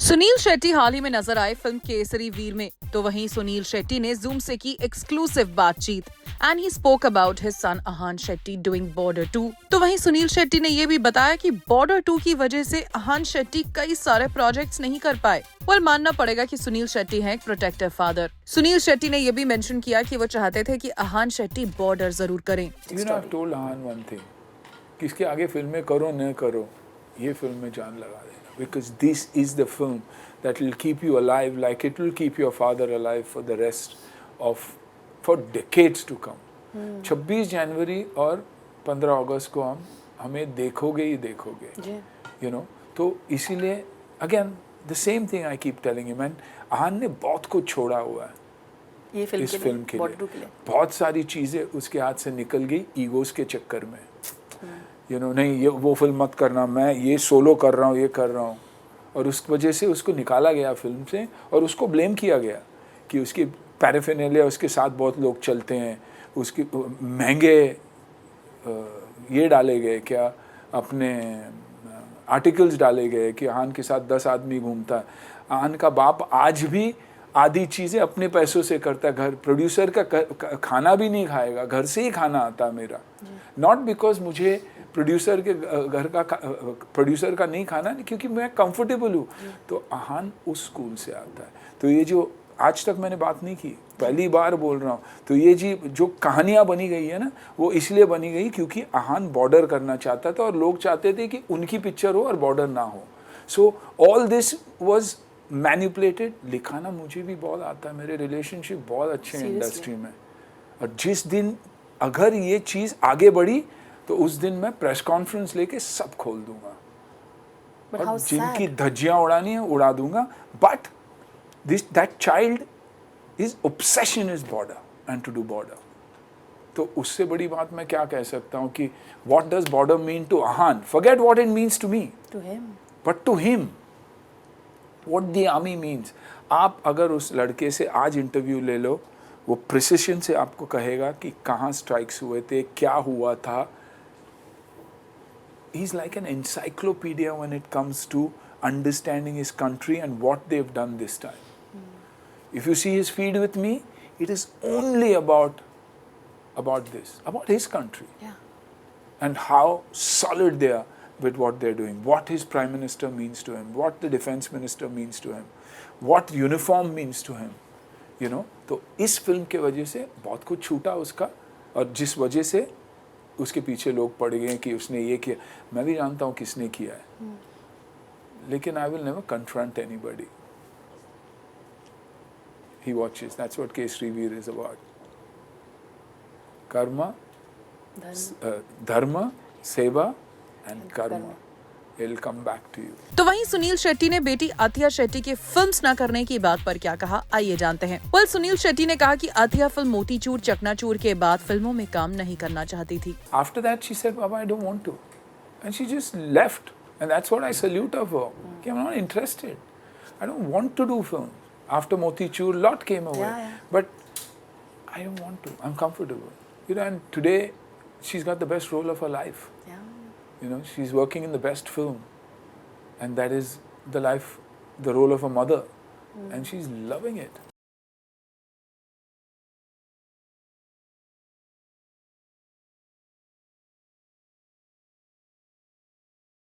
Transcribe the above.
सुनील शेट्टी हाल ही में नजर आए फिल्म केसरी वीर में। तो वहीं सुनील शेट्टी ने जूम से की एक्सक्लूसिव बातचीत and he spoke about his son Ahan Shetty doing Border 2। तो वहीं सुनील शेट्टी ने ये भी बताया कि बॉर्डर 2 की वजह से अहान शेट्टी कई सारे प्रोजेक्ट्स नहीं कर पाए। और मानना पड़ेगा कि सुनील शेट्टी है एक प्रोटेक्टिव फादर। सुनील शेट्टी ने ये भी मेंशन किया कि वो चाहते थे कि अहान शेट्टी बॉर्डर जरूर करें। किसके आगे फिल्में करो न करो, ये फिल्म में जान लगा देना, because this is the film that will keep you alive like it will keep your father alive for the rest of for decades to come. 26 जनवरी और 15 अगस्त को हमें देखोगे ही देखोगे, you know. तो इसीलिए again the same thing I keep telling you, man, Ahaan ने बहुत कुछ छोड़ा हुआ है ये फिल्म इस फिल्म के लिए। बहुत सारी चीजें उसके हाथ से निकल गई ईगोस के चक्कर में। You know, नहीं ये वो फिल्म मत करना, मैं ये सोलो कर रहा हूँ, ये कर रहा हूँ, और उस वजह से उसको निकाला गया फिल्म से और उसको ब्लेम किया गया कि उसकी पैराफिनेलिया, उसके साथ बहुत लोग चलते हैं, उसके महंगे ये डाले गए, क्या अपने आर्टिकल्स डाले गए कि आहान के साथ 10 आदमी घूमता है। आहान का बाप आज भी आधी चीज़ें अपने पैसों से करता है, घर प्रोड्यूसर का खाना भी नहीं खाएगा, घर से ही खाना आता है मेरा, नॉट बिकॉज मुझे प्रोड्यूसर के घर का प्रोड्यूसर का नहीं खाना, क्योंकि मैं कंफर्टेबल हूँ। तो आहान उस स्कूल से आता है। तो ये जो आज तक मैंने बात नहीं की, पहली बार बोल रहा हूँ, तो ये जी जो कहानियाँ बनी गई है ना, वो इसलिए बनी गई क्योंकि आहान बॉर्डर करना चाहता था और लोग चाहते थे कि उनकी पिक्चर हो और बॉर्डर ना हो। So all this was manipulated. लिखाना मुझे भी बहुत आता है, मेरे रिलेशनशिप बहुत अच्छे हैं इंडस्ट्री में, और जिस दिन अगर ये चीज़ आगे बढ़ी तो उस दिन मैं प्रेस कॉन्फ्रेंस लेके सब खोल दूंगा और जिनकी धज्जियां उड़ानी है उड़ा दूंगा। But that child is obsession is Border and to do Border. तो उससे बड़ी बात मैं क्या कह सकता हूँ कि what does Border mean to Ahan, forget what it means to me, but to him what the army means. आप अगर उस लड़के से आज इंटरव्यू ले लो, वो प्रिसिशन से आपको कहेगा कि कहाँ स्ट्राइक्स हुए थे, क्या हुआ था। He's like an encyclopedia when it comes to understanding his country and what they've done this time. If you see his feed with me, it is only about this, about his country, and how solid they are with what they're doing, what his prime minister means to him, what the defense minister means to him, what uniform means to him, you know. तो इस film के वजह से बहुत कुछ छूटा उसका, और जिस वजह से उसके पीछे लोग पड़ गए कि उसने ये किया। मैं भी जानता हूँ किसने किया है, लेकिन I will never confront anybody. He watches, that's what Kesari Veer is about. कर्म, धर्म, सेवा एंड कर्म, it'll come back to you. तो वहीं सुनील शेट्टी ने बेटी अथिया शेट्टी के फिल्म्स न करने की बात पर क्या कहा, आइए जानते हैं। well, सुनील शेट्टी ने कहा कि अथिया फिल्म मोतीचूर चकनाचूर के बाद फिल्मों में काम नहीं करना चाहती थी। After that she said, Baba, I don't want to, and she just left, and that's what I salute her for. I'm not interested. I don't want to do film. After Motichur, lot came away, but I don't want to. I'm comfortable, you know. And today she's got the best role of her life. You know, she's working in the best film, and that is the role of a mother, and she's loving it.